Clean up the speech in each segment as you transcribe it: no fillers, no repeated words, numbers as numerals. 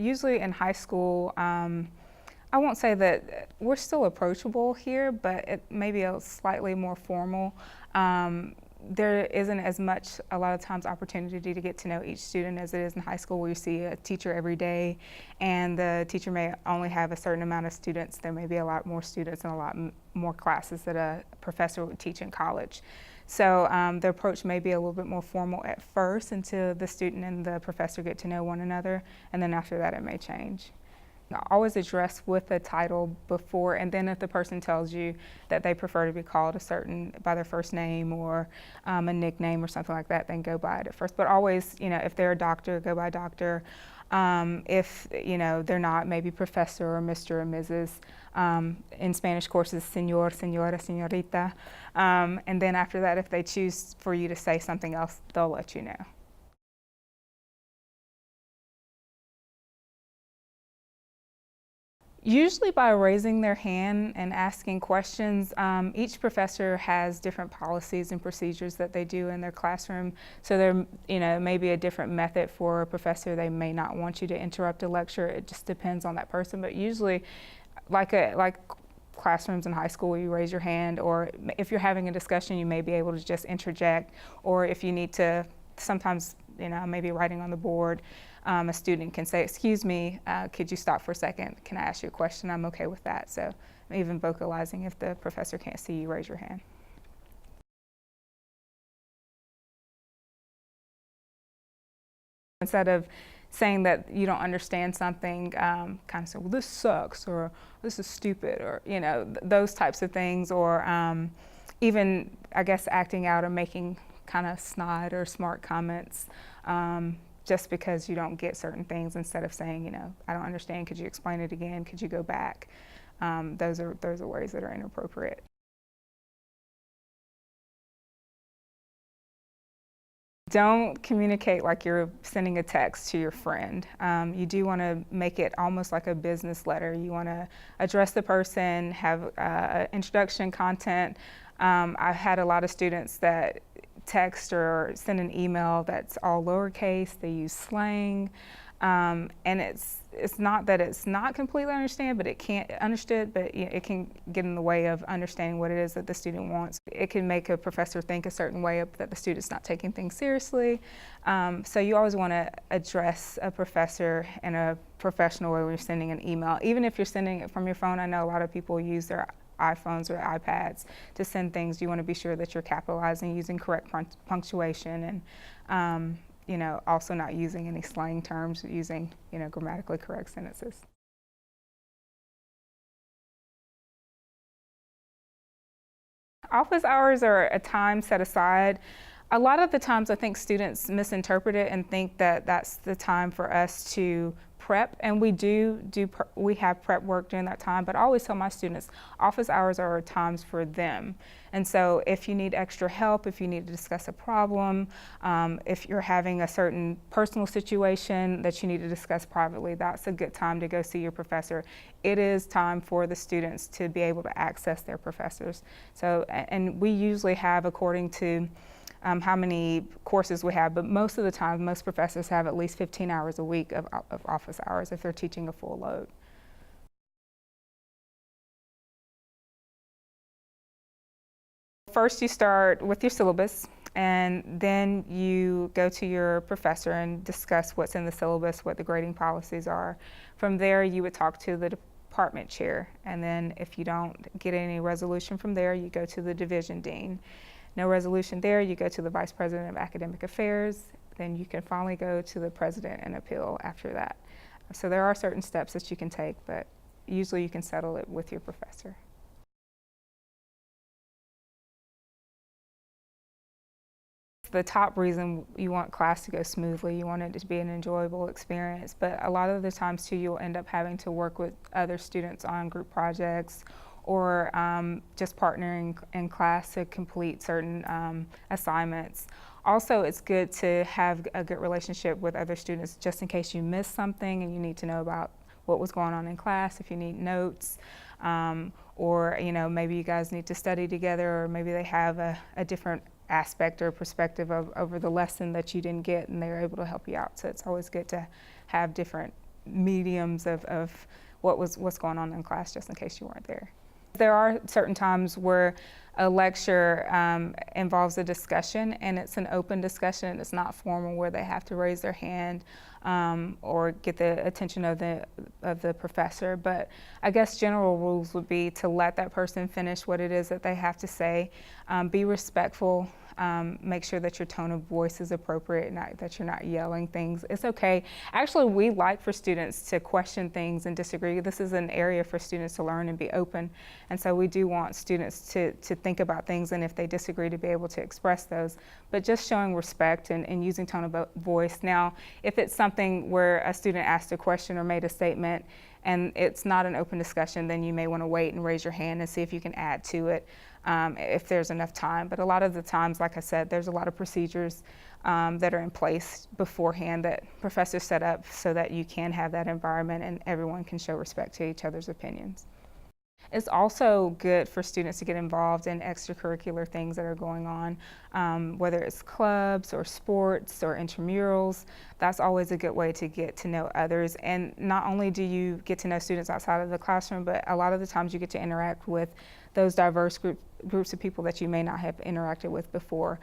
usually in high school, I won't say that we're still approachable here, but it may be a slightly more formal. There isn't as much, a lot of times, opportunity to get to know each student as it is in high school, where you see a teacher every day, and the teacher may only have a certain amount of students. There may be a lot more students and a lot more classes that a professor would teach in college. So the approach may be a little bit more formal at first until the student and the professor get to know one another, and then after that it may change. Always address with a title before, and then if the person tells you that they prefer to be called by their first name or a nickname or something like that, then go by it at first. But always, if they're a doctor, go by doctor. If they're not, maybe professor or Mr. or Mrs. In Spanish courses, señor, señora, señorita. And then after that, if they choose for you to say something else, they'll let you know. Usually by raising their hand and asking questions. Each professor has different policies and procedures that they do in their classroom. So there, may be a different method for a professor. They may not want you to interrupt a lecture. It just depends on that person. But usually, like classrooms in high school where you raise your hand, or if you're having a discussion, you may be able to just interject. Or if you need to, sometimes, maybe writing on the board, a student can say, "Excuse me, could you stop for a second? Can I ask you a question?" I'm okay with that. So even vocalizing, if the professor can't see you, raise your hand. Instead of saying that you don't understand something, kind of say, "Well, this sucks," or "This is stupid," or those types of things, or even, I guess, acting out or making kind of snide or smart comments. Just because you don't get certain things, instead of saying, "I don't understand, could you explain it again, could you go back?" Those are ways that are inappropriate. Don't communicate like you're sending a text to your friend. You do want to make it almost like a business letter. You want to address the person, have introduction content. I've had a lot of students that text or send an email that's all lowercase. They use slang, and it's not that it's not completely understood, but it can get in the way of understanding what it is that the student wants. It can make a professor think a certain way that the student's not taking things seriously. So you always want to address a professor in a professional way when you're sending an email. Even if you're sending it from your phone, I know a lot of people use their iPhones or iPads to send things. You want to be sure that you're capitalizing, using correct punctuation, and also not using any slang terms, using grammatically correct sentences. Office hours are a time set aside. A lot of the times I think students misinterpret it and think that that's the time for us to prep, and we have prep work during that time, but I always tell my students office hours are times for them. And so if you need extra help, if you need to discuss a problem, if you're having a certain personal situation that you need to discuss privately, that's a good time to go see your professor. It is time for the students to be able to access their professors. So, and we usually have, according to how many courses we have, but most of the time, most professors have at least 15 hours a week of office hours if they're teaching a full load. First, you start with your syllabus, and then you go to your professor and discuss what's in the syllabus, what the grading policies are. From there, you would talk to the department chair, and then if you don't get any resolution from there, you go to the division dean. No resolution there, you go to the Vice President of Academic Affairs, then you can finally go to the President and appeal after that. So there are certain steps that you can take, but usually you can settle it with your professor. The top reason you want class to go smoothly, you want it to be an enjoyable experience, but a lot of the times too, you'll end up having to work with other students on group projects, or just partnering in class to complete certain assignments. Also, it's good to have a good relationship with other students just in case you miss something and you need to know about what was going on in class, if you need notes, or maybe you guys need to study together, or maybe they have a different aspect or perspective over the lesson that you didn't get and they're able to help you out. So it's always good to have different mediums of what's going on in class, just in case you weren't there. There are certain times where a lecture involves a discussion, and it's an open discussion, and it's not formal where they have to raise their hand or get the attention of the professor. But I guess general rules would be to let that person finish what it is that they have to say, be respectful. Make sure that your tone of voice is appropriate, not that you're not yelling things. It's okay. Actually, we like for students to question things and disagree. This is an area for students to learn and be open. And so we do want students to think about things, and if they disagree, to be able to express those. But just showing respect and using tone of voice. Now, if it's something where a student asked a question or made a statement and it's not an open discussion, then you may want to wait and raise your hand and see if you can add to it. If there's enough time. But a lot of the times, like I said, there's a lot of procedures that are in place beforehand that professors set up so that you can have that environment and everyone can show respect to each other's opinions. It's also good for students to get involved in extracurricular things that are going on, whether it's clubs or sports or intramurals. That's always a good way to get to know others. And not only do you get to know students outside of the classroom, but a lot of the times you get to interact with those diverse groups of people that you may not have interacted with before.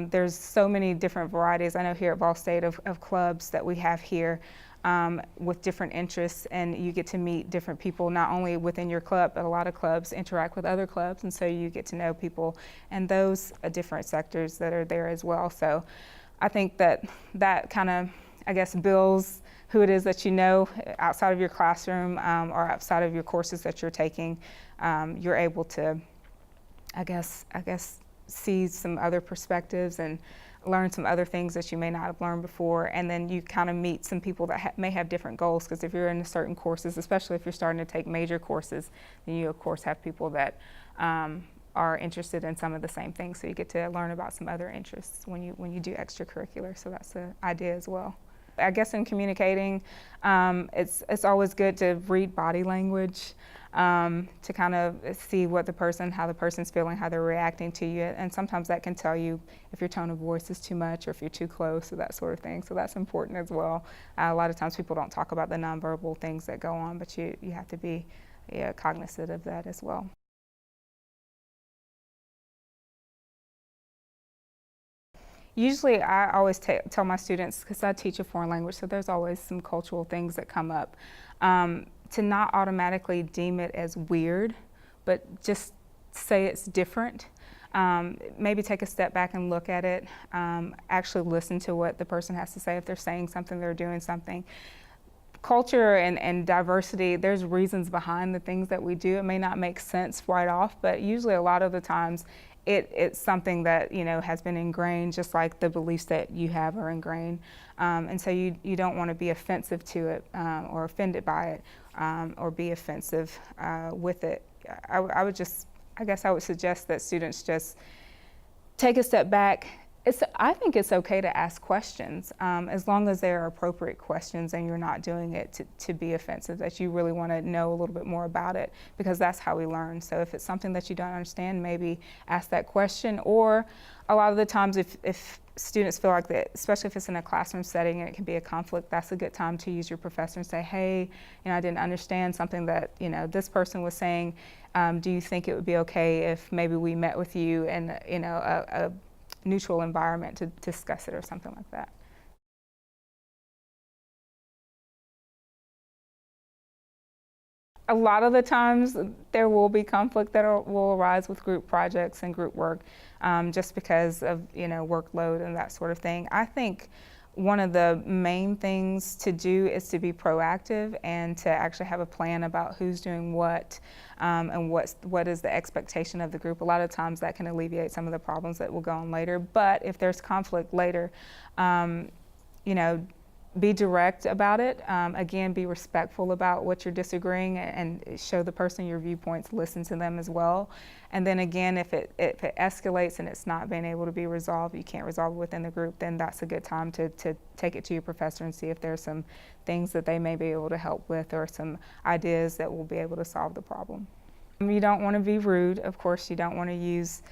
There's so many different varieties. I know here at Ball State of clubs that we have here. With different interests, and you get to meet different people, not only within your club, but a lot of clubs interact with other clubs, and so you get to know people and those different sectors that are there as well. So I think that kind of, I guess, builds who it is that you know outside of your classroom or outside of your courses that you're taking. You're able to, I guess, see some other perspectives and learn some other things that you may not have learned before, and then you kind of meet some people that may have different goals, because if you're in certain courses, especially if you're starting to take major courses, then you of course have people that are interested in some of the same things, so you get to learn about some other interests when you do extracurricular. So that's the idea as well. I guess in communicating, it's always good to read body language, to kind of see how the person's feeling, how they're reacting to you, and sometimes that can tell you if your tone of voice is too much or if you're too close or that sort of thing. So that's important as well. A lot of times people don't talk about the nonverbal things that go on, but you have to be cognizant of that as well. Usually I always tell my students, because I teach a foreign language, so there's always some cultural things that come up, to not automatically deem it as weird, but just say it's different. Maybe take a step back and look at it, actually listen to what the person has to say. If they're saying something, they're doing something. Culture and diversity, there's reasons behind the things that we do. It may not make sense right off, but usually a lot of the times it's something that has been ingrained, just like the beliefs that you have are ingrained, and so you don't want to be offensive to it or offended by it or be offensive with it. I would suggest that students just take a step back. I think it's okay to ask questions as long as they're appropriate questions and you're not doing it to be offensive, that you really want to know a little bit more about it, because that's how we learn. So if it's something that you don't understand, maybe ask that question. Or a lot of the times if students feel like that, especially if it's in a classroom setting and it can be a conflict, that's a good time to use your professor and say, hey, I didn't understand something that this person was saying. Do you think it would be okay if maybe we met with you in a neutral environment to discuss it or something like that? A lot of the times there will be conflict that will arise with group projects and group work, just because of workload and that sort of thing. I think one of the main things to do is to be proactive and to actually have a plan about who's doing what, and what is the expectation of the group. A lot of times that can alleviate some of the problems that will go on later. But if there's conflict later, be direct about it. Again, be respectful about what you're disagreeing and show the person your viewpoints, listen to them as well. And then again, if it escalates and it's not being able to be resolved, you can't resolve it within the group, then that's a good time to take it to your professor and see if there's some things that they may be able to help with or some ideas that will be able to solve the problem. You don't want to be rude. Of course, you don't want to use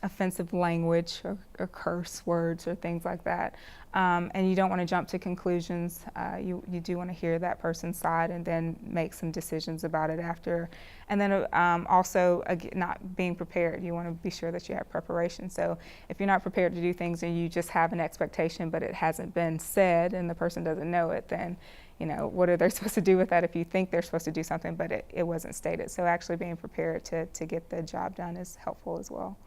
offensive language or curse words or things like that. And you don't want to jump to conclusions. You do want to hear that person's side and then make some decisions about it after. And then also, not being prepared. You want to be sure that you have preparation. So if you're not prepared to do things and you just have an expectation but it hasn't been said and the person doesn't know it, then what are they supposed to do with that if you think they're supposed to do something but it wasn't stated? So actually being prepared to get the job done is helpful as well.